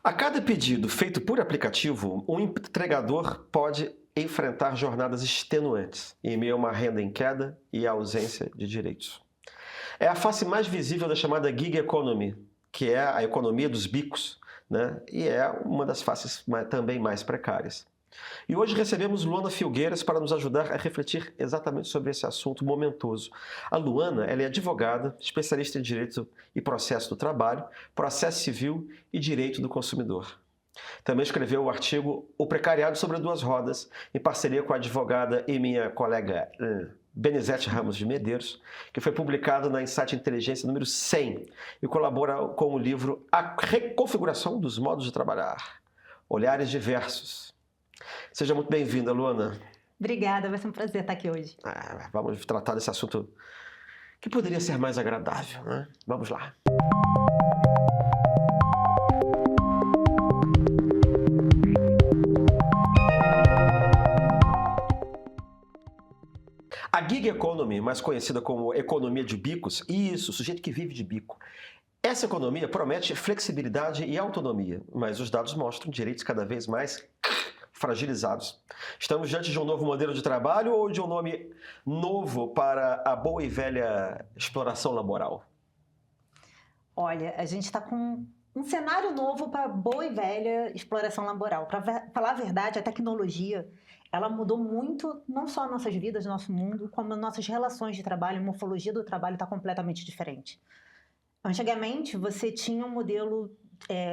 A cada pedido feito por aplicativo, um entregador pode enfrentar jornadas extenuantes em meio a uma renda em queda e a ausência de direitos. É a face mais visível da chamada gig economy, que é a economia dos bicos, né? E é uma das faces também mais precárias. E hoje recebemos Luana Filgueiras para nos ajudar a refletir exatamente sobre esse assunto momentoso. A Luana, ela é advogada, especialista em direito e processo do trabalho, processo civil e direito do consumidor. Também escreveu o artigo O Precariado sobre Duas Rodas, em parceria com a advogada e minha colega Benezete Ramos de Medeiros, que foi publicado na Insight Inteligência número 100 e colabora com o livro A Reconfiguração dos Modos de Trabalhar, Olhares Diversos. Seja muito bem-vinda, Luana. Obrigada, vai ser um prazer estar aqui hoje. Vamos tratar desse assunto que poderia ser mais agradável, né? Vamos lá. A gig economy, mais conhecida como economia de bicos, isso, sujeito que vive de bico. Essa economia promete flexibilidade e autonomia, mas os dados mostram direitos cada vez mais fragilizados. Estamos diante de um novo modelo de trabalho ou de um nome novo para a boa e velha exploração laboral? Olha, a gente está com um cenário novo para a boa e velha exploração laboral. Para falar a verdade, a tecnologia ela mudou muito, não só nossas vidas, nosso mundo, como nossas relações de trabalho, a morfologia do trabalho está completamente diferente. Antigamente, você tinha um modelo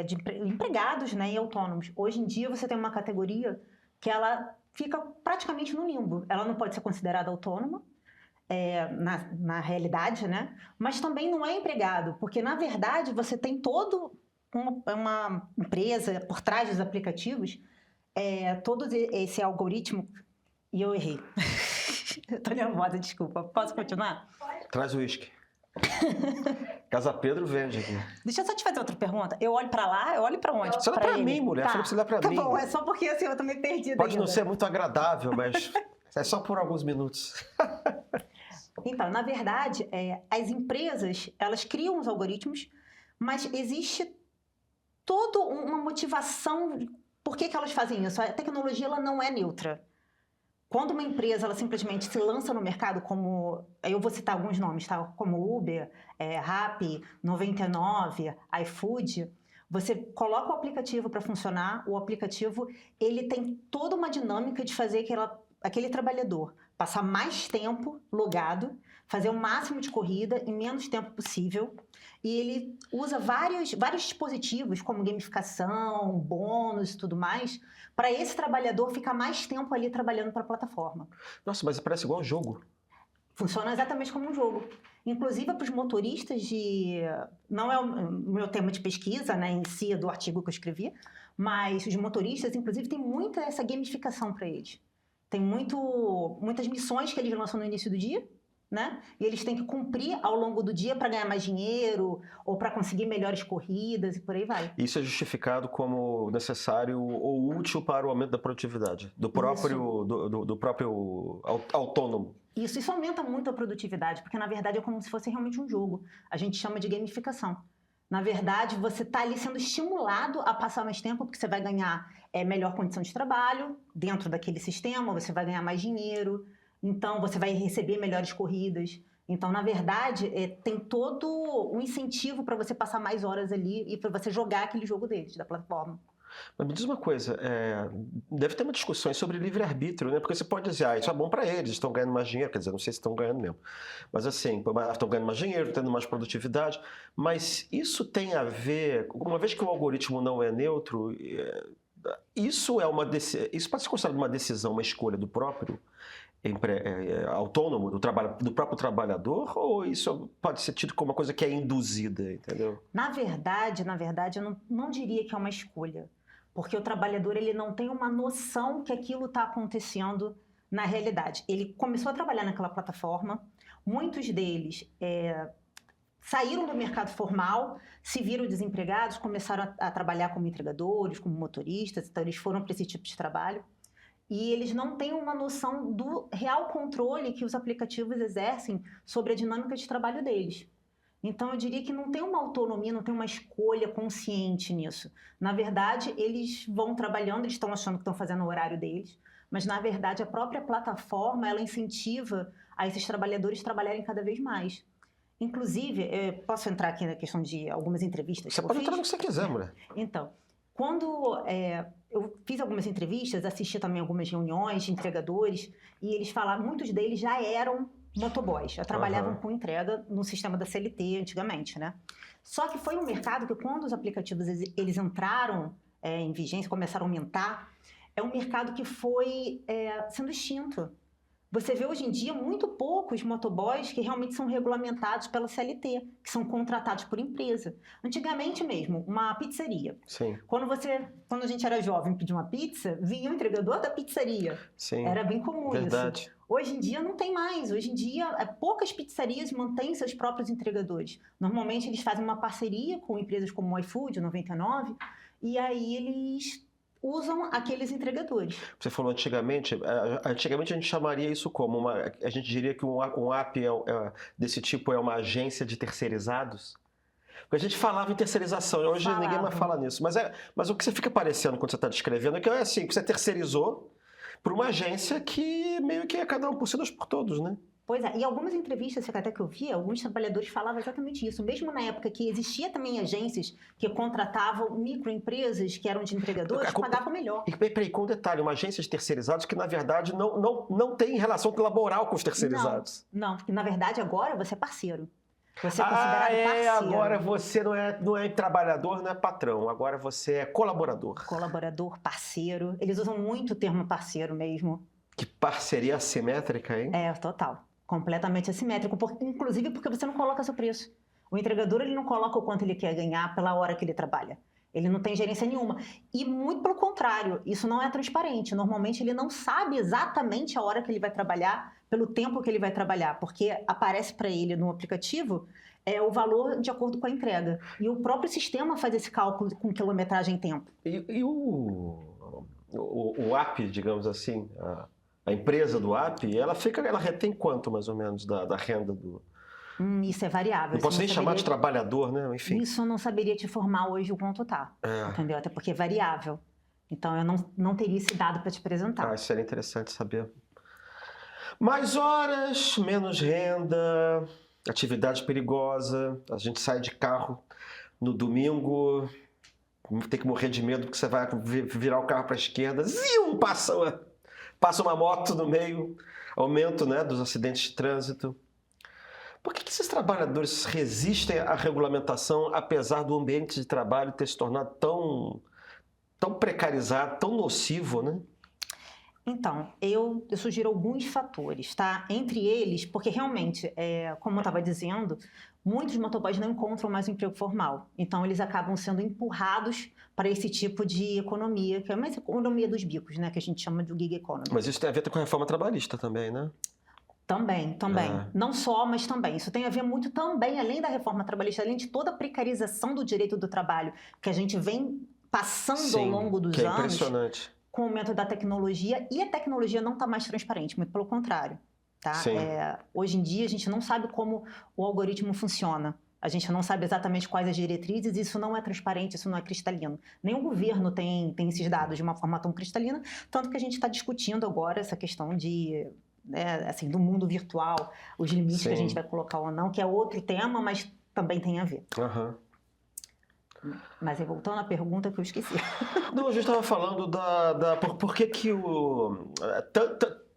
de empregados, né, e autônomos. Hoje em dia, você tem uma categoria que ela fica praticamente no limbo. Ela não pode ser considerada autônoma, na realidade, né? Mas também não é empregado, porque, na verdade, você tem toda uma empresa por trás dos aplicativos, todo esse algoritmo... E eu errei. Eu tô nervosa, desculpa. Posso continuar? Traz o uísque. Casa Pedro vende aqui. Deixa eu só te fazer outra pergunta. Eu olho pra lá, eu olho pra onde? Você olha pra mim, mulher. Tá. Falei pra você olhar pra mim. Tá bom, é só porque assim, eu tô meio perdida Pode ainda. não ser muito agradável, mas é só por alguns minutos. Então, na verdade, as empresas, elas criam os algoritmos, mas existe toda uma motivação. Por que elas fazem isso? A tecnologia ela não é neutra. Quando uma empresa ela simplesmente se lança no mercado, como eu vou citar alguns nomes, tá? Como Uber, Rappi, 99, iFood, você coloca o aplicativo para funcionar, o aplicativo ele tem toda uma dinâmica de fazer aquele trabalhador passar mais tempo logado, fazer o máximo de corrida em menos tempo possível, e ele usa vários dispositivos, como gamificação, bônus e tudo mais, para esse trabalhador ficar mais tempo ali trabalhando para a plataforma. Nossa, mas parece igual um jogo. Funciona exatamente como um jogo. Inclusive para os motoristas não é o meu tema de pesquisa, né, em si, do artigo que eu escrevi, mas os motoristas, inclusive, tem muita essa gamificação para eles. Tem muitas missões que eles lançam no início do dia, né? E eles têm que cumprir ao longo do dia para ganhar mais dinheiro ou para conseguir melhores corridas e por aí vai. Isso é justificado como necessário ou útil para o aumento da produtividade do próprio autônomo. Isso aumenta muito a produtividade, porque na verdade é como se fosse realmente um jogo. A gente chama de gamificação. Na verdade, você está ali sendo estimulado a passar mais tempo, porque você vai ganhar melhor condição de trabalho dentro daquele sistema, você vai ganhar mais dinheiro, então você vai receber melhores corridas. Então, na verdade, tem todo um incentivo para você passar mais horas ali e para você jogar aquele jogo deles, da plataforma. Mas me diz uma coisa, deve ter uma discussão sobre livre-arbítrio, né? Porque você pode dizer, isso é bom para eles, estão ganhando mais dinheiro, quer dizer, não sei se estão ganhando mesmo, mas assim, estão ganhando mais dinheiro, tendo mais produtividade, mas isso tem a ver, uma vez que o algoritmo não é neutro, isso pode ser considerado uma decisão, uma escolha do próprio autônomo, do próprio trabalhador, ou isso pode ser tido como uma coisa que é induzida, entendeu? Na verdade, eu não diria que é uma escolha, porque o trabalhador ele não tem uma noção que aquilo está acontecendo na realidade. Ele começou a trabalhar naquela plataforma, muitos deles saíram do mercado formal, se viram desempregados, começaram a trabalhar como entregadores, como motoristas, então eles foram para esse tipo de trabalho. E eles não têm uma noção do real controle que os aplicativos exercem sobre a dinâmica de trabalho deles. Então, eu diria que não tem uma autonomia, não tem uma escolha consciente nisso. Na verdade, eles vão trabalhando, eles estão achando que estão fazendo o horário deles, mas, na verdade, a própria plataforma, ela incentiva a esses trabalhadores trabalharem cada vez mais. Inclusive, posso entrar aqui na questão de algumas entrevistas Você que eu pode fiz? entrar no que você quiser, mulher. Então, quando eu fiz algumas entrevistas, assisti também algumas reuniões de entregadores, e eles falaram, muitos deles já eram motoboys, já trabalhavam com entrega no sistema da CLT antigamente, né? Só que foi um mercado que quando os aplicativos eles entraram em vigência, começaram a aumentar, é um mercado que foi sendo extinto. Você vê hoje em dia muito poucos motoboys que realmente são regulamentados pela CLT, que são contratados por empresa. Antigamente mesmo, uma pizzaria. Sim. Quando a gente era jovem pedir uma pizza, vinha o entregador da pizzaria. Sim. Era bem comum Verdade. isso. Hoje em dia não tem mais. Hoje em dia, poucas pizzarias mantêm seus próprios entregadores. Normalmente eles fazem uma parceria com empresas como o iFood, o 99, e aí eles usam aqueles entregadores. Você falou antigamente a gente chamaria isso como a gente diria que um app desse tipo é uma agência de terceirizados? Porque a gente falava em terceirização, hoje ninguém mais fala nisso. Mas o que você fica parecendo quando você está descrevendo é que é assim, que você terceirizou para uma agência que meio que é cada um por si, dois por todos, né? Pois é, e algumas entrevistas até que eu vi, alguns trabalhadores falavam exatamente isso. Mesmo na época que existia também agências que contratavam microempresas que eram de entregadores, pagavam melhor. E peraí, com um detalhe, uma agência de terceirizados que, na verdade, não tem relação laboral com os terceirizados. Não, porque, na verdade, agora você é parceiro. Você é considerado parceiro. Agora você não é trabalhador, não é patrão. Agora você é colaborador. Colaborador, parceiro. Eles usam muito o termo parceiro mesmo. Que parceria assimétrica, hein? Total. Completamente assimétrico, inclusive porque você não coloca seu preço. O entregador ele não coloca o quanto ele quer ganhar pela hora que ele trabalha. Ele não tem gerência nenhuma. E muito pelo contrário, isso não é transparente. Normalmente ele não sabe exatamente a hora que ele vai trabalhar, pelo tempo que ele vai trabalhar, porque aparece para ele no aplicativo o valor de acordo com a entrega. E o próprio sistema faz esse cálculo com quilometragem e tempo. E o app, digamos assim, a empresa do app, ela retém quanto, mais ou menos, da renda do... Isso é variável. Não posso nem chamar de trabalhador, né? Enfim. Isso eu não saberia te informar hoje o quanto tá, entendeu? Até porque é variável. Então, eu não teria esse dado para te apresentar. Isso seria interessante saber. Mais horas, menos renda, atividade perigosa, a gente sai de carro no domingo, tem que morrer de medo porque você vai virar o carro para a esquerda, passa uma moto no meio, aumento, né, dos acidentes de trânsito. Por que esses trabalhadores resistem à regulamentação, apesar do ambiente de trabalho ter se tornado tão precarizado, tão nocivo, né? Então, eu sugiro alguns fatores, tá? Entre eles, porque realmente, como eu estava dizendo, muitos motoboys não encontram mais um emprego formal. Então, eles acabam sendo empurrados para esse tipo de economia, que é uma economia dos bicos, né? Que a gente chama de gig economy. Mas isso tem a ver com a reforma trabalhista também, né? Também. Não só, mas também. Isso tem a ver muito também, além da reforma trabalhista, além de toda a precarização do direito do trabalho que a gente vem passando ao longo dos anos. Impressionante. Com o aumento da tecnologia, e a tecnologia não está mais transparente, muito pelo contrário. Tá? Hoje em dia, a gente não sabe como o algoritmo funciona. A gente não sabe exatamente quais as diretrizes, isso não é transparente, isso não é cristalino. Nem o governo tem esses dados de uma forma tão cristalina, tanto que a gente está discutindo agora essa questão do mundo virtual, os limites que a gente vai colocar ou não, que é outro tema, mas também tem a ver. Mas voltando à pergunta que eu esqueci. Não, a gente estava falando por que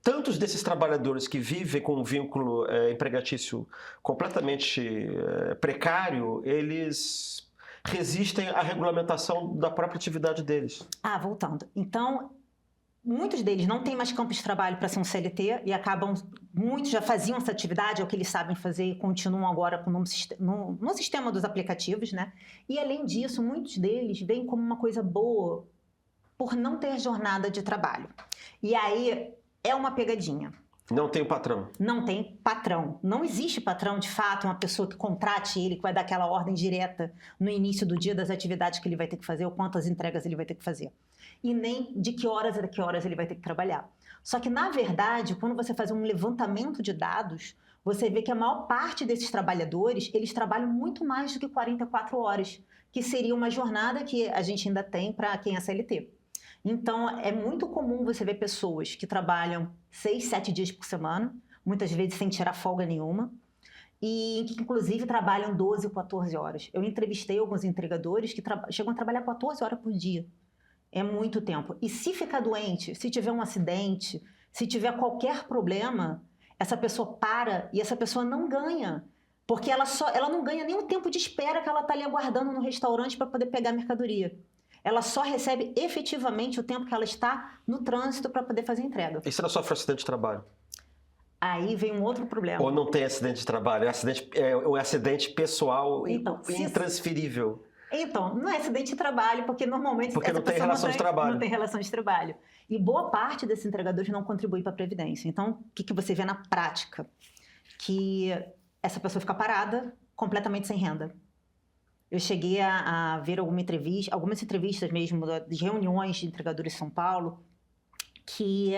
tantos desses trabalhadores que vivem com um vínculo empregatício completamente precário, eles resistem à regulamentação da própria atividade deles. Voltando. Então, muitos deles não têm mais campo de trabalho para ser um CLT e muitos já faziam essa atividade, é o que eles sabem fazer e continuam agora no sistema dos aplicativos, né? E além disso, muitos deles veem como uma coisa boa por não ter jornada de trabalho. E aí é uma pegadinha. Não tem patrão. Não tem patrão. Não existe patrão, de fato, uma pessoa que contrate ele, que vai dar aquela ordem direta no início do dia das atividades que ele vai ter que fazer ou quantas entregas ele vai ter que fazer. E nem de que horas a que horas ele vai ter que trabalhar. Só que, na verdade, quando você faz um levantamento de dados, você vê que a maior parte desses trabalhadores, eles trabalham muito mais do que 44 horas, que seria uma jornada que a gente ainda tem para quem é CLT. Então, é muito comum você ver pessoas que trabalham 6, 7 dias por semana, muitas vezes sem tirar folga nenhuma, e que, inclusive, trabalham 12, 14 horas. Eu entrevistei alguns entregadores que chegam a trabalhar 14 horas por dia. É muito tempo. E se ficar doente, se tiver um acidente, se tiver qualquer problema, essa pessoa para e essa pessoa não ganha. Porque ela não ganha nem o tempo de espera que ela está ali aguardando no restaurante para poder pegar a mercadoria. Ela só recebe efetivamente o tempo que ela está no trânsito para poder fazer a entrega. E se ela sofre um acidente de trabalho? Aí vem um outro problema. Ou não tem acidente de trabalho? É um acidente pessoal intransferível. Então, não é acidente de trabalho, porque normalmente porque não tem relação de trabalho. Não tem relação de trabalho. E boa parte desses entregadores não contribui para a Previdência. Então, o que você vê na prática? Que essa pessoa fica parada, completamente sem renda. Eu cheguei a ver algumas entrevistas mesmo, de reuniões de entregadores em São Paulo, que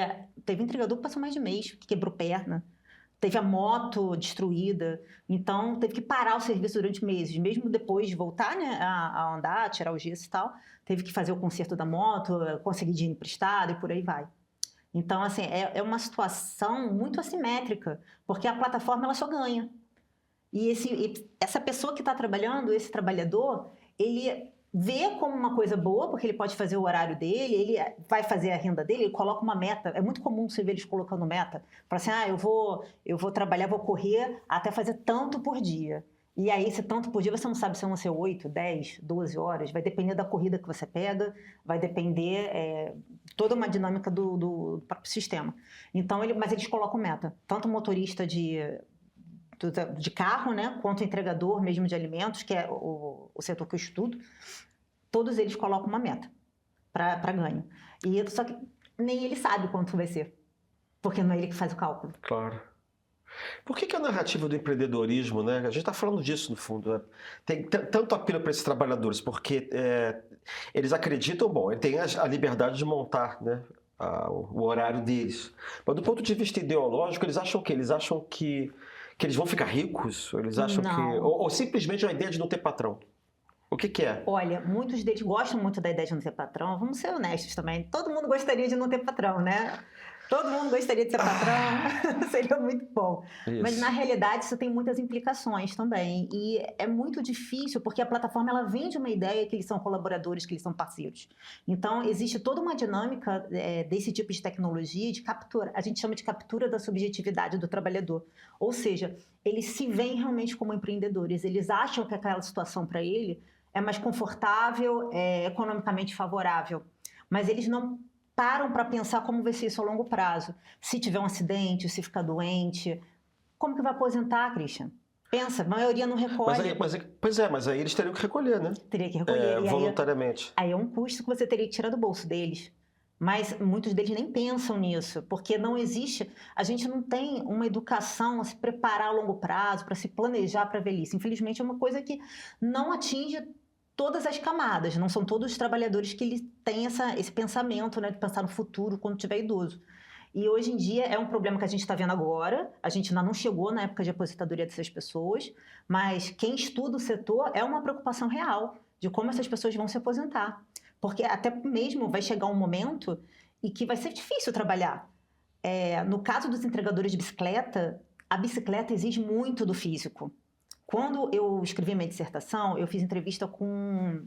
teve entregador que passou mais de mês, que quebrou perna, teve a moto destruída, então teve que parar o serviço durante meses, mesmo depois de voltar, né, a andar, tirar o gesso e tal, teve que fazer o conserto da moto, conseguir dinheiro emprestado e por aí vai. Então, assim, é uma situação muito assimétrica, porque a plataforma ela só ganha. E essa pessoa que está trabalhando, esse trabalhador, ele vê como uma coisa boa, porque ele pode fazer o horário dele, ele vai fazer a renda dele, ele coloca uma meta. É muito comum você ver eles colocando meta. Fala assim, eu vou trabalhar, vou correr até fazer tanto por dia. E aí, se tanto por dia, você não sabe se vão ser 8, 10, 12 horas. Vai depender da corrida que você pega, vai depender toda uma dinâmica do próprio sistema. Então, mas eles colocam meta. Tanto o motorista de carro, né, quanto o entregador mesmo de alimentos, que é o setor que eu estudo, todos eles colocam uma meta para ganho. Só que nem ele sabe quanto vai ser, porque não é ele que faz o cálculo. Claro. Por que a narrativa do empreendedorismo, né? A gente está falando disso no fundo, né? Tem tanto apelo para esses trabalhadores, porque eles acreditam, ele tem a liberdade de montar, né, o horário deles. Mas do ponto de vista ideológico, eles acham o quê? Eles acham que eles vão ficar ricos? Eles acham que... Ou simplesmente a ideia de não ter patrão? O que é? Olha, muitos deles gostam muito da ideia de não ter patrão. Vamos ser honestos também. Todo mundo gostaria de não ter patrão, né? Todo mundo gostaria de ser patrão. Seria muito bom. Isso. Mas, na realidade, isso tem muitas implicações também. E é muito difícil, porque a plataforma ela vende uma ideia que eles são colaboradores, que eles são parceiros. Então, existe toda uma dinâmica desse tipo de tecnologia de captura. A gente chama de captura da subjetividade do trabalhador. Ou seja, eles se veem realmente como empreendedores. Eles acham que aquela situação para ele é mais confortável, economicamente favorável. Mas eles não param para pensar como vai ser isso a longo prazo. Se tiver um acidente, se ficar doente, como que vai aposentar, Christian? Pensa, a maioria não recolhe. Mas aí eles teriam que recolher, né? Teria que recolher. Voluntariamente. Aí é um custo que você teria que tirar do bolso deles. Mas muitos deles nem pensam nisso, porque não existe... A gente não tem uma educação a se preparar a longo prazo, para se planejar para a velhice. Infelizmente, é uma coisa que não atinge todas as camadas, não são todos os trabalhadores que eles têm esse pensamento, né, de pensar no futuro quando tiver idoso. E hoje em dia é um problema que a gente está vendo agora, a gente ainda não chegou na época de aposentadoria dessas pessoas, mas quem estuda o setor é uma preocupação real de como essas pessoas vão se aposentar. Porque até mesmo vai chegar um momento em que vai ser difícil trabalhar. No caso dos entregadores de bicicleta, a bicicleta exige muito do físico. Quando eu escrevi minha dissertação, eu fiz entrevista com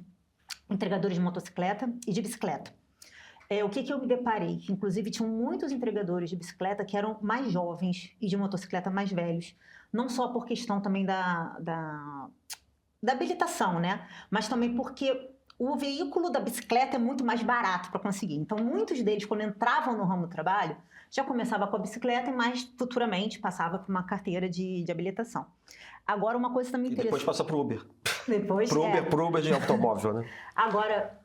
entregadores de motocicleta e de bicicleta. O que eu me deparei? Que, inclusive, tinham muitos entregadores de bicicleta que eram mais jovens e de motocicleta mais velhos. Não só por questão também da habilitação, né? Mas também porque o veículo da bicicleta é muito mais barato para conseguir. Então, muitos deles, quando entravam no ramo do trabalho, já começava com a bicicleta e mais futuramente passava por uma carteira de habilitação. Agora, uma coisa também interessante... E depois passa para o Uber. Depois, Pro Uber de automóvel, né? Agora,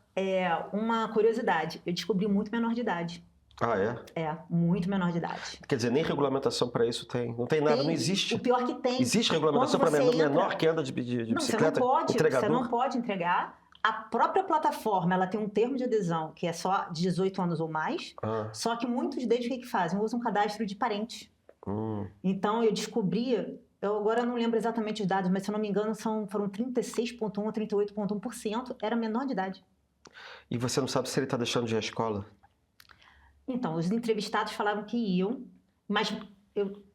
uma curiosidade. Eu descobri muito menor de idade. Ah, é? Muito menor de idade. Quer dizer, nem regulamentação para isso tem. Não tem nada, não existe. O pior que tem. Existe regulamentação para menor que anda de bicicleta? Você não pode entregar. A própria plataforma, ela tem um termo de adesão, que é só de 18 anos ou mais. Só que muitos deles, o que fazem? Usam um cadastro de parente. Então, eu descobri, eu agora não lembro exatamente os dados, mas se eu não me engano foram 36,1% a 38,1%, era menor de idade. E você não sabe se ele está deixando de ir à escola? Então, os entrevistados falavam que iam, mas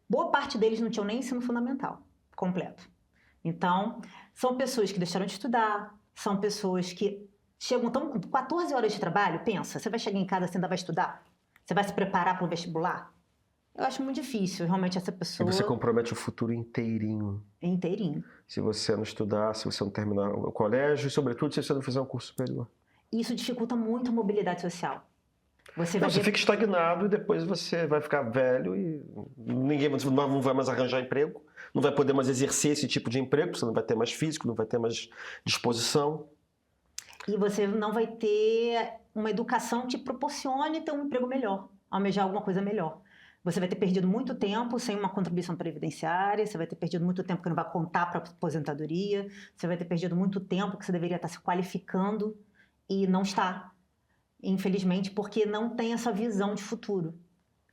boa parte deles não tinham nem ensino fundamental completo. Então, são pessoas que deixaram de estudar, são pessoas que chegam com 14 horas de trabalho, pensa, você vai chegar em casa, você ainda vai estudar? Você vai se preparar para o vestibular? Eu acho muito difícil, realmente, essa pessoa... E você compromete o futuro inteirinho. Inteirinho. Se você não estudar, se você não terminar o colégio e, sobretudo, se você não fizer um curso superior. Isso dificulta muito a mobilidade social. Você fica estagnado e depois você vai ficar velho e ninguém não vai mais arranjar emprego, não vai poder mais exercer esse tipo de emprego, você não vai ter mais físico, não vai ter mais disposição. E você não vai ter uma educação que te proporcione ter um emprego melhor, almejar alguma coisa melhor. Você vai ter perdido muito tempo sem uma contribuição previdenciária, você vai ter perdido muito tempo que não vai contar para a aposentadoria, você vai ter perdido muito tempo que você deveria estar se qualificando e não está. Infelizmente, porque não tem essa visão de futuro.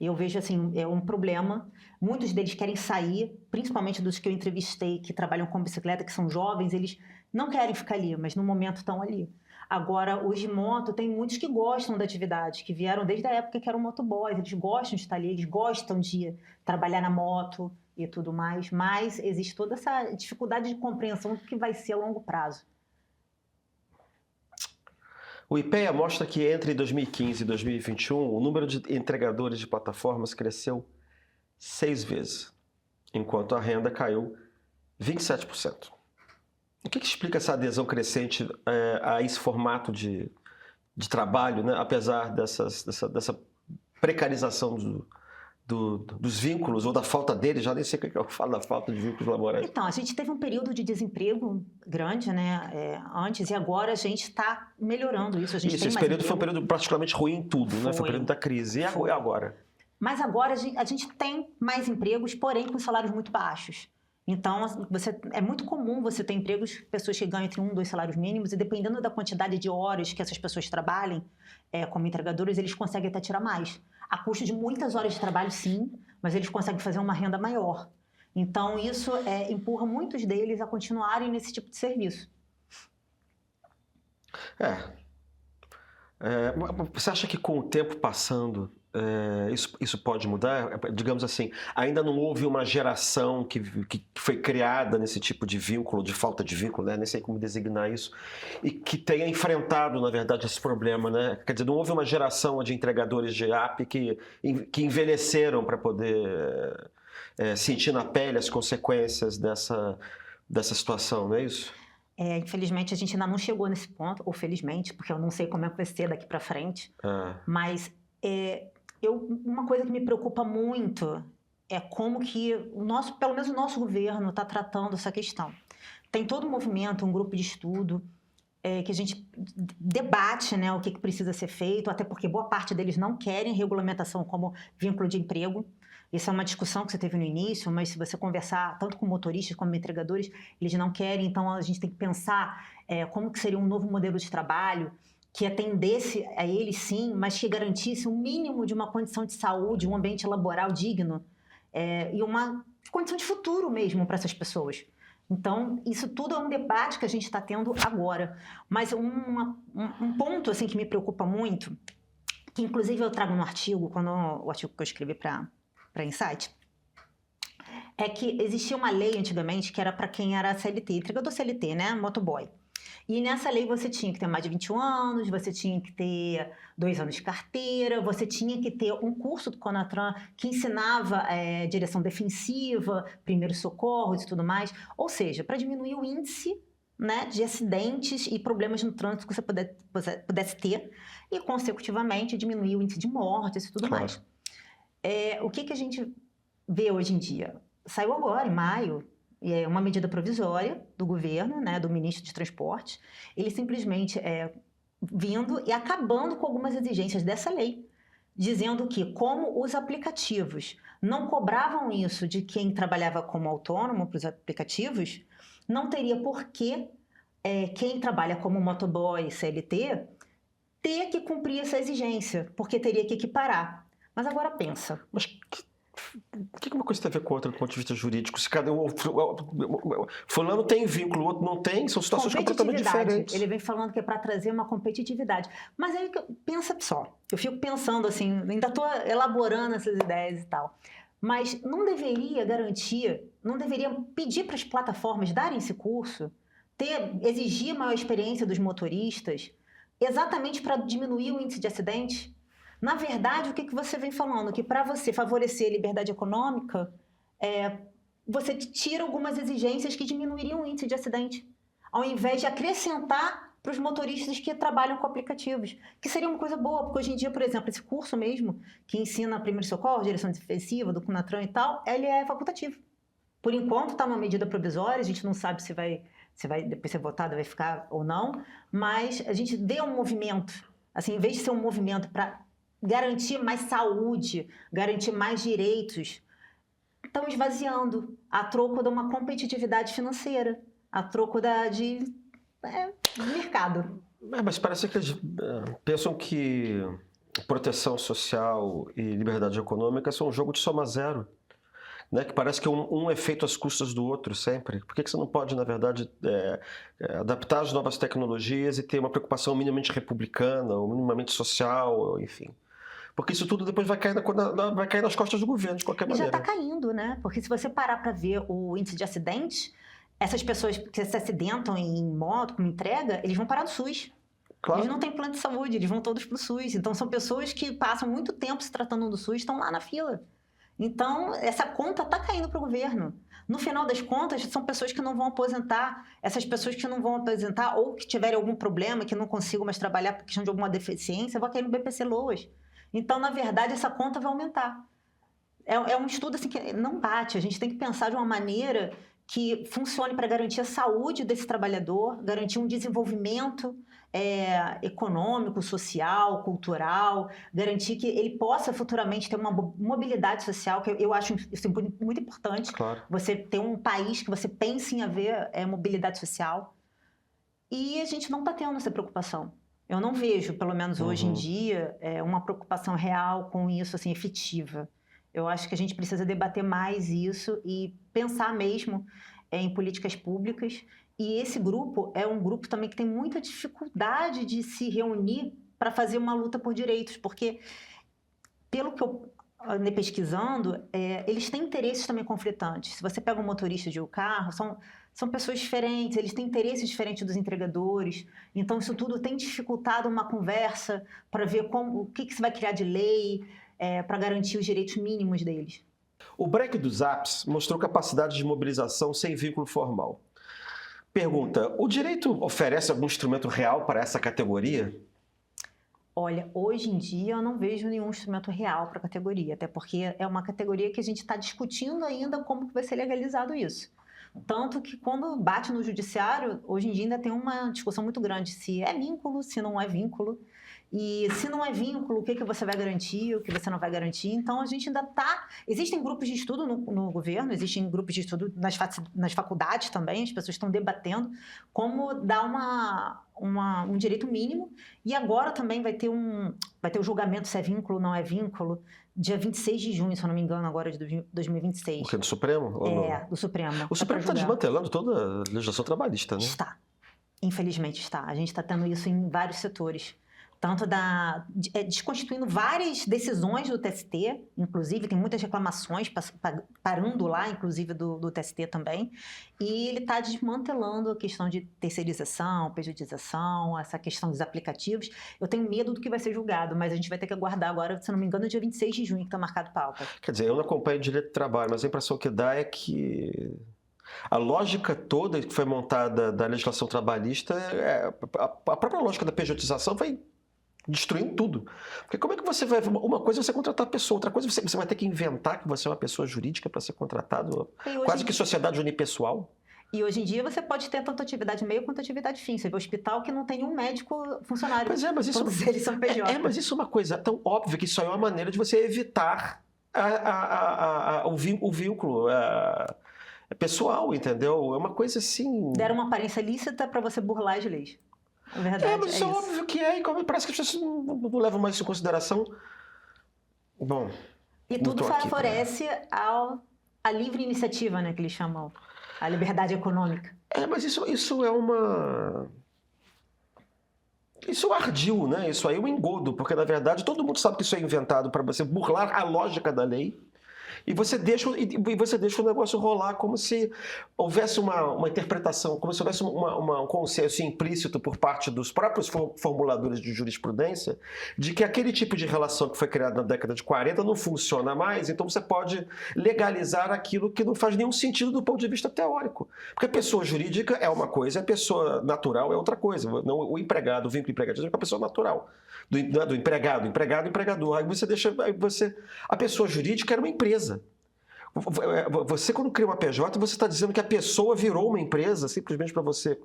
Eu vejo assim, é um problema. Muitos deles querem sair, principalmente dos que eu entrevistei, que trabalham com bicicleta, que são jovens, eles não querem ficar ali, mas no momento estão ali. Agora, os de moto, tem muitos que gostam da atividade, que vieram desde a época que eram motoboys, eles gostam de estar ali, eles gostam de trabalhar na moto e tudo mais, mas existe toda essa dificuldade de compreensão do que vai ser a longo prazo. O IPEA mostra que entre 2015 e 2021, o número de entregadores de plataformas cresceu 6 vezes, enquanto a renda caiu 27%. O que explica essa adesão crescente a esse formato de trabalho, né? Apesar dessa precarização dos vínculos, ou da falta deles, já nem sei o que eu falo da falta de vínculos laborais. Então, a gente teve um período de desemprego grande, né, antes, e agora a gente está melhorando isso. Esse período foi um período praticamente ruim em tudo, né? Foi o período da crise. E agora? Mas agora a gente tem mais empregos, porém com salários muito baixos. Então, é muito comum você ter empregos, pessoas que ganham entre 1 e 2 salários mínimos, e dependendo da quantidade de horas que essas pessoas trabalhem como entregadores, eles conseguem até tirar mais. A custo de muitas horas de trabalho, sim, mas eles conseguem fazer uma renda maior. Então, isso empurra muitos deles a continuarem nesse tipo de serviço. Você acha que com o tempo passando, isso pode mudar? Digamos assim, ainda não houve uma geração que foi criada nesse tipo de vínculo, de falta de vínculo, né? Nem sei como designar isso, e que tenha enfrentado, na verdade, esse problema, né? Quer dizer, não houve uma geração de entregadores de app que envelheceram para poder sentir na pele as consequências dessa situação, não é isso? Infelizmente, a gente ainda não chegou nesse ponto, ou felizmente, porque eu não sei como é que vai ser daqui para frente, mas uma coisa que me preocupa muito é como que pelo menos o nosso governo está tratando essa questão. Tem todo um movimento, um grupo de estudo, que a gente debate, né, o que precisa ser feito, até porque boa parte deles não querem regulamentação como vínculo de emprego. Isso é uma discussão que você teve no início, mas se você conversar tanto com motoristas como entregadores, eles não querem, então a gente tem que pensar como que seria um novo modelo de trabalho que atendesse a eles, sim, mas que garantisse um mínimo de uma condição de saúde, um ambiente laboral digno e uma condição de futuro mesmo para essas pessoas. Então, isso tudo é um debate que a gente está tendo agora. Mas um ponto assim, que me preocupa muito, que inclusive eu trago no artigo, o artigo que eu escrevi para Insight, é que existia uma lei antigamente que era para quem era CLT, entregador CLT, né? Motoboy. E nessa lei você tinha que ter mais de 21 anos, você tinha que ter 2 anos de carteira, você tinha que ter um curso do Conatran que ensinava direção defensiva, primeiros socorros e tudo mais. Ou seja, para diminuir o índice, né, de acidentes e problemas no trânsito que você pudesse ter e, consecutivamente, diminuir o índice de mortes e tudo mais. O que a gente vê hoje em dia? Saiu agora, em maio, uma medida provisória do governo, né, do ministro de Transportes, ele simplesmente vindo e acabando com algumas exigências dessa lei, dizendo que, como os aplicativos não cobravam isso de quem trabalhava como autônomo para os aplicativos, não teria por que quem trabalha como motoboy CLT ter que cumprir essa exigência, porque teria que equiparar. Mas agora pensa. Mas O que uma coisa tem a ver com a outra do ponto de vista jurídico? Se cada fulano tem vínculo, o outro não tem, são situações completamente diferentes. Ele vem falando que é para trazer uma competitividade. Mas aí, pensa só, eu fico pensando assim, ainda estou elaborando essas ideias e tal. Mas não deveria garantir, não deveria pedir para as plataformas darem esse curso, exigir maior experiência dos motoristas, exatamente para diminuir o índice de acidentes? Na verdade, o que você vem falando? Que para você favorecer a liberdade econômica, você tira algumas exigências que diminuiriam o índice de acidente, ao invés de acrescentar para os motoristas que trabalham com aplicativos, que seria uma coisa boa, porque hoje em dia, por exemplo, esse curso mesmo, que ensina primeiro socorro, direção defensiva, do Cunatran e tal, ele é facultativo. Por enquanto está uma medida provisória, a gente não sabe se vai depois ser votada, vai ficar ou não, mas a gente vê um movimento, assim, em vez de ser um movimento para garantir mais saúde, garantir mais direitos, estão esvaziando a troco de uma competitividade financeira, a troco de mercado. Mas parece que eles pensam que proteção social e liberdade econômica são um jogo de soma zero. Né, que parece que um é feito às custas do outro sempre. Por que você não pode, na verdade, adaptar as novas tecnologias e ter uma preocupação minimamente republicana ou minimamente social, enfim? Porque isso tudo depois vai cair nas costas do governo, de qualquer maneira. E já está caindo, né? Porque se você parar para ver o índice de acidentes, essas pessoas que se acidentam em moto, com entrega, eles vão parar no SUS. Claro. Eles não têm plano de saúde, eles vão todos para o SUS. Então, são pessoas que passam muito tempo se tratando do SUS, estão lá na fila. Então, essa conta está caindo para o governo. No final das contas, são pessoas que não vão aposentar. Essas pessoas que não vão aposentar ou que tiverem algum problema, que não consigam mais trabalhar por questão de alguma deficiência, vão cair no BPC Loas. Então, na verdade, essa conta vai aumentar. É um estudo assim, que não bate. A gente tem que pensar de uma maneira que funcione para garantir a saúde desse trabalhador, garantir um desenvolvimento econômico, social, cultural, garantir que ele possa futuramente ter uma mobilidade social, que eu acho isso muito importante. Claro. Você ter um país que você pense em haver mobilidade social. E a gente não está tendo essa preocupação. Eu não vejo, pelo menos hoje em dia, uma preocupação real com isso, assim, efetiva. Eu acho que a gente precisa debater mais isso e pensar mesmo em políticas públicas. E esse grupo é um grupo também que tem muita dificuldade de se reunir para fazer uma luta por direitos, porque, pelo que eu andei pesquisando, eles têm interesses também conflitantes. Se você pega um motorista de um carro, são pessoas diferentes, eles têm interesses diferentes dos entregadores. Então, isso tudo tem dificultado uma conversa para ver o que se vai criar de lei para garantir os direitos mínimos deles. O break dos apps mostrou capacidade de mobilização sem vínculo formal. Pergunta, o direito oferece algum instrumento real para essa categoria? Olha, hoje em dia eu não vejo nenhum instrumento real para a categoria, até porque é uma categoria que a gente está discutindo ainda como que vai ser legalizado isso. Tanto que quando bate no judiciário, hoje em dia ainda tem uma discussão muito grande se é vínculo, se não é vínculo. E se não é vínculo, o que você vai garantir, o que você não vai garantir. Então, a gente ainda está... Existem grupos de estudo no governo, existem grupos de estudo nas faculdades também, as pessoas estão debatendo como dar um direito mínimo. E agora também vai ter o julgamento se é vínculo ou não é vínculo, dia 26 de junho, se eu não me engano, agora de 2026. O que, do Supremo? Do Supremo. O Supremo está desmantelando toda a legislação trabalhista, né? Está. Infelizmente está. A gente está tendo isso em vários setores. Tanto desconstituindo várias decisões do TST, inclusive, tem muitas reclamações parando lá, inclusive, do TST também, e ele está desmantelando a questão de terceirização, pejotização, essa questão dos aplicativos. Eu tenho medo do que vai ser julgado, mas a gente vai ter que aguardar agora, se não me engano, é dia 26 de junho que está marcado pauta. Quer dizer, eu não acompanho o direito do trabalho, mas a impressão que dá é que a lógica toda que foi montada da legislação trabalhista, a própria lógica da pejotização vai destruindo tudo. Porque como é que você vai... Uma coisa é você contratar a pessoa, outra coisa você vai ter que inventar que você é uma pessoa jurídica para ser contratado, quase que sociedade unipessoal. E hoje em dia você pode ter tanto atividade meio quanto atividade fim. Você vê hospital que não tem nenhum médico funcionário. Pois é, mas isso... Todos eles são PJ. Mas isso é uma coisa tão óbvia que isso aí é uma maneira de você evitar o vínculo pessoal, entendeu? É uma coisa assim... Deram uma aparência lícita para você burlar as leis. Verdade, mas isso é óbvio que e parece que as pessoas não levam mais isso em consideração. Bom... E Não tudo tô aqui pra- favorece a livre iniciativa, né, que eles chamam, a liberdade econômica. Mas isso é uma... Isso é ardil, né? Isso aí é um engodo, porque na verdade todo mundo sabe que isso é inventado para você burlar a lógica da lei. E você deixa o negócio rolar como se houvesse uma interpretação, como se houvesse um consenso implícito por parte dos próprios formuladores de jurisprudência de que aquele tipo de relação que foi criada na década de 40 não funciona mais, então você pode legalizar aquilo que não faz nenhum sentido do ponto de vista teórico. Porque a pessoa jurídica é uma coisa, a pessoa natural é outra coisa. Não, o empregado, o vínculo empregatício é com a pessoa natural. Do empregado, empregador. A pessoa jurídica era uma empresa. Você, quando cria uma PJ, você está dizendo que a pessoa virou uma empresa simplesmente para você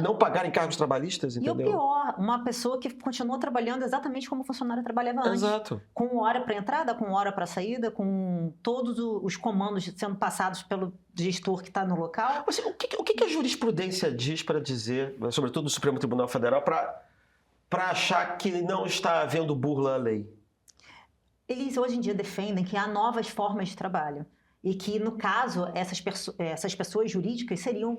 não pagar encargos trabalhostas, entendeu? E o pior, uma pessoa que continuou trabalhando exatamente como o funcionário trabalhava antes. Exato. Com hora para entrada, com hora para saída, com todos os comandos sendo passados pelo gestor que está no local. O que a jurisprudência diz para dizer, sobretudo do Supremo Tribunal Federal, para achar que não está havendo burla à lei? Eles hoje em dia defendem que há novas formas de trabalho e que, no caso, essas pessoas jurídicas seriam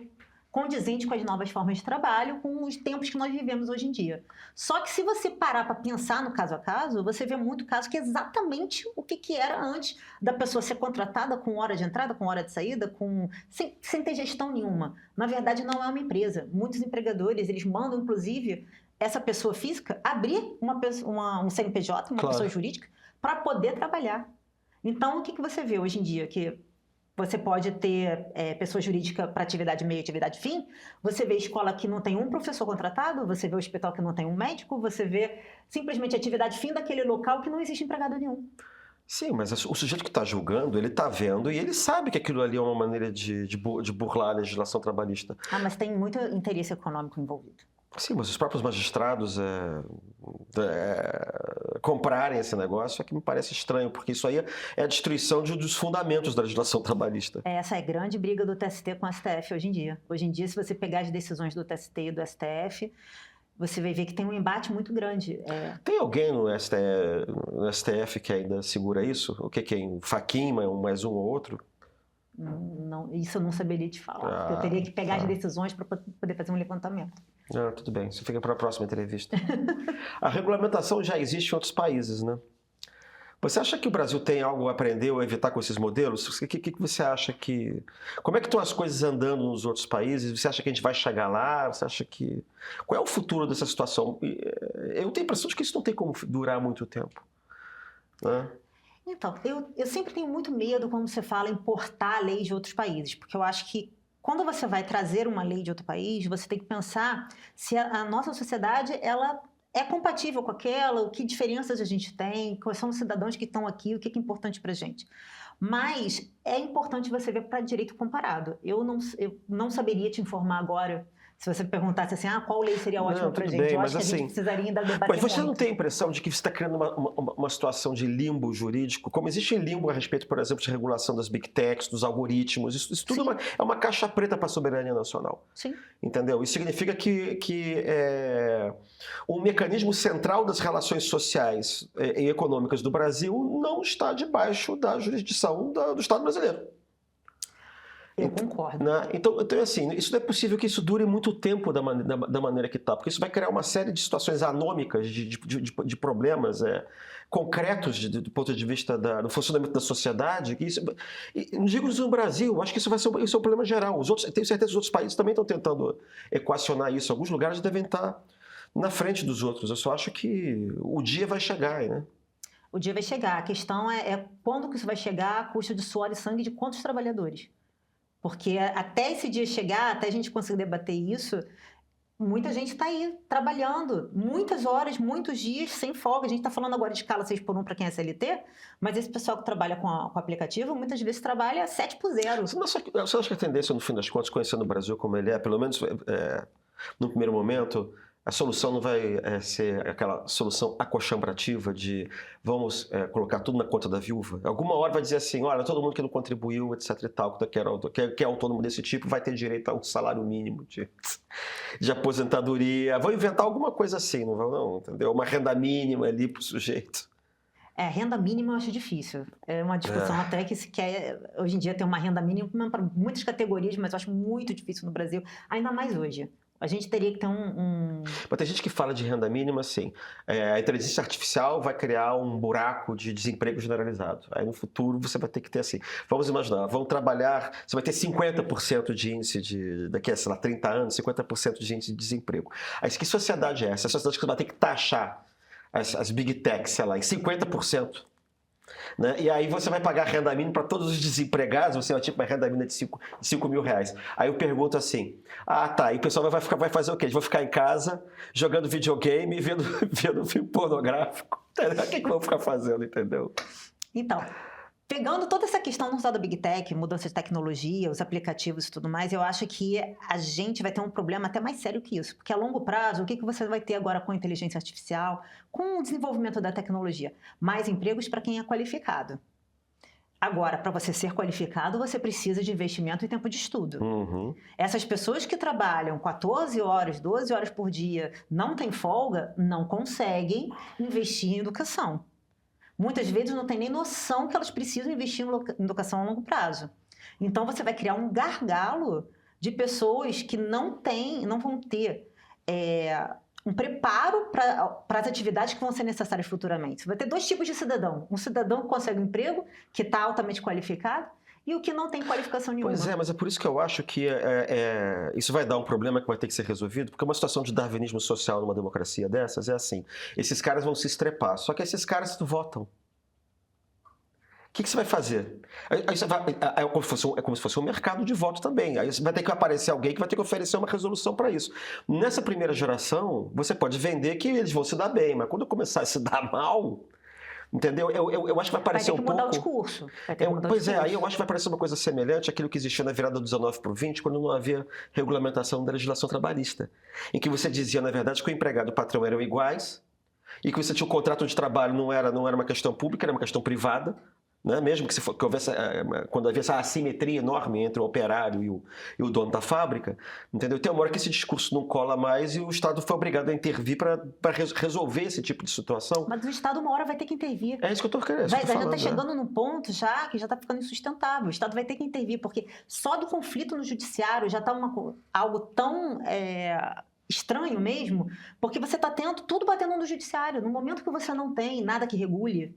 condizentes com as novas formas de trabalho, com os tempos que nós vivemos hoje em dia. Só que se você parar para pensar no caso a caso, você vê muito caso que é exatamente o que era antes da pessoa ser contratada com hora de entrada, com hora de saída, sem ter gestão nenhuma. Na verdade, não é uma empresa. Muitos empregadores, eles mandam, inclusive, essa pessoa física abrir um CNPJ, uma pessoa jurídica, para poder trabalhar. Então, o que você vê hoje em dia? Que você pode ter pessoa jurídica para atividade meio, atividade fim, você vê escola que não tem um professor contratado, você vê hospital que não tem um médico, você vê simplesmente atividade fim daquele local que não existe empregado nenhum. Sim, mas o sujeito que está julgando, ele está vendo e ele sabe que aquilo ali é uma maneira de burlar a legislação trabalhista. Mas tem muito interesse econômico envolvido. Sim, mas os próprios magistrados comprarem esse negócio é que me parece estranho, porque isso aí é a destruição dos fundamentos da legislação trabalhista. Essa é a grande briga do TST com o STF hoje em dia. Hoje em dia, se você pegar as decisões do TST e do STF, você vai ver que tem um embate muito grande. Tem alguém no STF que ainda segura isso? O que é? Fachin, mais um ou outro? Não, isso eu não saberia te falar. Eu teria que pegar as decisões para poder fazer um levantamento. Tudo bem, isso fica para a próxima entrevista. A regulamentação já existe em outros países, né? Você acha que o Brasil tem algo a aprender ou a evitar com esses modelos? O que você acha que... Como é que estão as coisas andando nos outros países? Você acha que a gente vai chegar lá? Você acha que... Qual é o futuro dessa situação? Eu tenho a impressão de que isso não tem como durar muito tempo, né? Então, eu sempre tenho muito medo quando você fala em importar leis de outros países, porque eu acho que quando você vai trazer uma lei de outro país, você tem que pensar se a nossa sociedade ela é compatível com aquela, que diferenças a gente tem, quais são os cidadãos que estão aqui, o que é importante para a gente. Mas é importante você ver para direito comparado. Eu não saberia te informar agora. Se você perguntasse assim, qual lei seria ótima para a gente? Eu acho que a gente precisaria ainda debater Mas você muito. não tem a impressão de que você está criando uma situação de limbo jurídico? Como existe limbo a respeito, por exemplo, de regulação das big techs, dos algoritmos, isso tudo é uma caixa preta para a soberania nacional. Sim. Entendeu? Isso significa que o mecanismo central das relações sociais e econômicas do Brasil não está debaixo da jurisdição do Estado brasileiro. Eu concordo. Então, assim, isso não é possível que isso dure muito tempo da maneira que está, porque isso vai criar uma série de situações anômicas, de problemas concretos do ponto de vista do funcionamento da sociedade. Não digo isso no Brasil, acho que isso é um problema geral. Tenho certeza que os outros países também estão tentando equacionar isso. Alguns lugares devem estar na frente dos outros. Eu só acho que o dia vai chegar, né? O dia vai chegar. A questão é quando que isso vai chegar a custo de suor e sangue de quantos trabalhadores? Porque até esse dia chegar, até a gente conseguir debater isso, muita gente está aí trabalhando muitas horas, muitos dias, sem folga. A gente está falando agora de escala 6x1 para quem é CLT, mas esse pessoal que trabalha com o aplicativo, muitas vezes trabalha 7x0. Você acha que a tendência, no fim das contas, conhecendo o Brasil como ele é, pelo menos no primeiro momento, a solução não vai ser aquela solução acochambrativa de vamos colocar tudo na conta da viúva? Alguma hora vai dizer assim, olha, todo mundo que não contribuiu, etc e tal, que é autônomo desse tipo, vai ter direito a um salário mínimo de aposentadoria. Vão inventar alguma coisa assim, não vão não, entendeu? Uma renda mínima ali para o sujeito. Renda mínima eu acho difícil. É uma discussão até que se quer, hoje em dia, ter uma renda mínima para muitas categorias, mas eu acho muito difícil no Brasil, ainda mais hoje. A gente teria que ter Mas tem gente que fala de renda mínima assim, a inteligência artificial vai criar um buraco de desemprego generalizado. Aí no futuro você vai ter que ter assim, vamos imaginar, vão trabalhar, você vai ter 50% de índice daqui a, sei lá, 30 anos, 50% de índice de desemprego. Aí que sociedade é essa? É a sociedade que você vai ter que taxar as big techs, sei lá, em 50%. Né? E aí você vai pagar renda mínima para todos os desempregados, você vai tipo uma renda mínima de 5 mil reais. Aí eu pergunto assim, tá, e o pessoal vai fazer o quê? Eles vão ficar em casa, jogando videogame, vendo filme pornográfico. O que vão ficar fazendo, entendeu? Então, pegando toda essa questão não só da Big Tech, mudança de tecnologia, os aplicativos e tudo mais, eu acho que a gente vai ter um problema até mais sério que isso. Porque a longo prazo, o que você vai ter agora com a inteligência artificial, com o desenvolvimento da tecnologia? Mais empregos para quem é qualificado. Agora, para você ser qualificado, você precisa de investimento e tempo de estudo. Uhum. Essas pessoas que trabalham 14 horas, 12 horas por dia, não têm folga, não conseguem investir em educação. Muitas vezes não tem nem noção que elas precisam investir em educação a longo prazo. Então, você vai criar um gargalo de pessoas que não vão ter um preparo para as atividades que vão ser necessárias futuramente. Você vai ter dois tipos de cidadão. Um cidadão que consegue um emprego, que está altamente qualificado, e o que não tem qualificação nenhuma. Pois é, mas é por isso que eu acho que isso vai dar um problema que vai ter que ser resolvido, porque uma situação de darwinismo social numa democracia dessas é assim, esses caras vão se estrepar, só que esses caras votam. O que você vai fazer? É como se fosse um mercado de voto também. Aí vai ter que aparecer alguém que vai ter que oferecer uma resolução para isso. Nessa primeira geração, você pode vender que eles vão se dar bem, mas quando começar a se dar mal... Entendeu? Eu acho que vai parecer um pouco... Vai ter que mudar o discurso. Aí eu acho que vai parecer uma coisa semelhante àquilo que existia na virada do 19 para o 20, quando não havia regulamentação da legislação trabalhista. Em que você dizia, na verdade, que o empregado e o patrão eram iguais, e que você tinha um contrato de trabalho, não era uma questão pública, era uma questão privada. Né? Mesmo que houvesse, quando havia essa assimetria enorme entre o operário e o dono da fábrica, entendeu? Tem uma hora que esse discurso não cola mais e o Estado foi obrigado a intervir para resolver esse tipo de situação. Mas o Estado uma hora vai ter que intervir. É isso que eu estou querendo. Já está chegando num ponto que já está ficando insustentável. O Estado vai ter que intervir, porque só do conflito no judiciário já está algo tão... estranho mesmo, porque você está tendo tudo batendo no judiciário. No momento que você não tem nada que regule,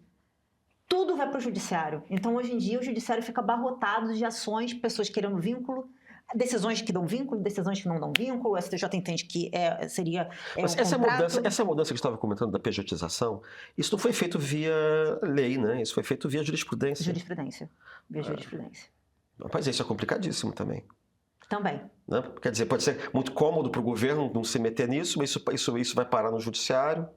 tudo vai para o judiciário. Então, hoje em dia, o judiciário fica abarrotado de ações, pessoas querendo vínculo, decisões que dão vínculo, decisões que não dão vínculo. O STJ entende que seria Mas essa mudança que você estava comentando da pejotização, isso não foi feito via lei, né? Isso foi feito via jurisprudência. Via jurisprudência. Mas isso é complicadíssimo também. Também. Né? Quer dizer, pode ser muito cômodo para o governo não se meter nisso, mas isso vai parar no judiciário.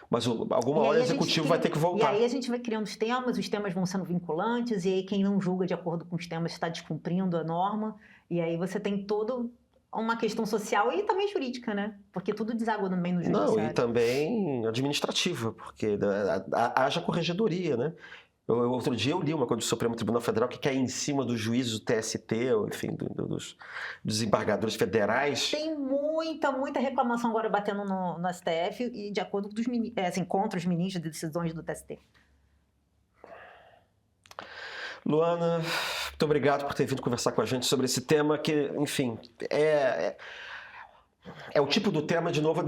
Mas alguma hora o executivo vai ter que voltar. E aí a gente vai criando os temas vão sendo vinculantes, e aí quem não julga de acordo com os temas está descumprindo a norma, e aí você tem toda uma questão social e também jurídica, né? Porque tudo deságua no meio do judiciário. Não, e também administrativa, porque haja corregedoria, né? Outro dia eu li uma coisa do Supremo Tribunal Federal que cai em cima do juízo do TST, ou, enfim, dos desembargadores federais. Tem muita reclamação agora batendo no STF e de acordo com contra os ministros de decisões do TST. Luana, muito obrigado por ter vindo conversar com a gente sobre esse tema que, enfim, é o tipo do tema, de novo,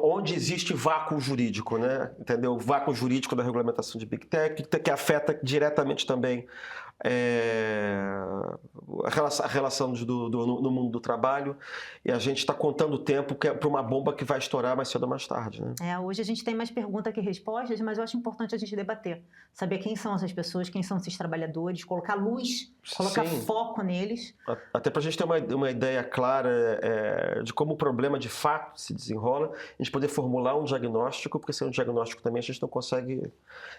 onde existe vácuo jurídico, né? Entendeu? O vácuo jurídico da regulamentação de Big Tech, que afeta diretamente também a relação no mundo do trabalho, e a gente está contando o tempo para uma bomba que vai estourar mais cedo ou mais tarde. Né? Hoje a gente tem mais perguntas que respostas, mas eu acho importante a gente debater. Saber quem são essas pessoas, quem são esses trabalhadores, colocar luz, colocar foco neles. Até para a gente ter uma ideia clara de como o problema de fato se desenrola, a gente poder formular um diagnóstico, porque sem um diagnóstico também a gente não consegue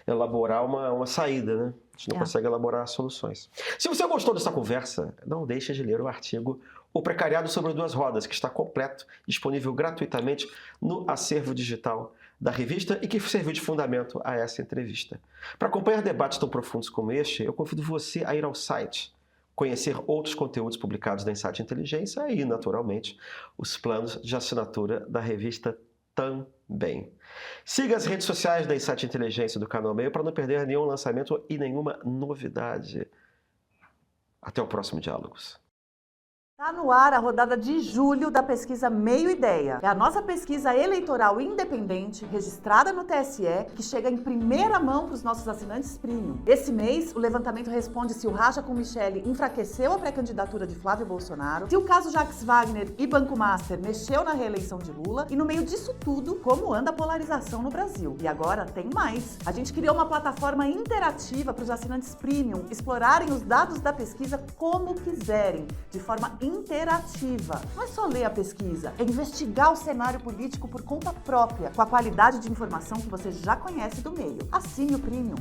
elaborar uma saída, né? A gente não consegue elaborar soluções. Se você gostou dessa conversa, não deixe de ler o artigo O Precariado sobre Duas Rodas, que está completo, disponível gratuitamente no acervo digital da revista e que serviu de fundamento a essa entrevista. Para acompanhar debates tão profundos como este, eu convido você a ir ao site, conhecer outros conteúdos publicados na Insight Inteligência e, naturalmente, os planos de assinatura da revista também. Siga as redes sociais da Insight Inteligência do Canal Meio para não perder nenhum lançamento e nenhuma novidade. Até o próximo Diálogos. Está no ar a rodada de julho da pesquisa Meio Ideia. É a nossa pesquisa eleitoral independente, registrada no TSE, que chega em primeira mão para os nossos assinantes premium. Esse mês, o levantamento responde se o racha com Michele enfraqueceu a pré-candidatura de Flávio Bolsonaro, se o caso Jacques Wagner e Banco Master mexeu na reeleição de Lula e, no meio disso tudo, como anda a polarização no Brasil. E agora tem mais. A gente criou uma plataforma interativa para os assinantes premium explorarem os dados da pesquisa como quiserem, de forma interativa. Não é só ler a pesquisa, é investigar o cenário político por conta própria, com a qualidade de informação que você já conhece do meio. Assine o Premium.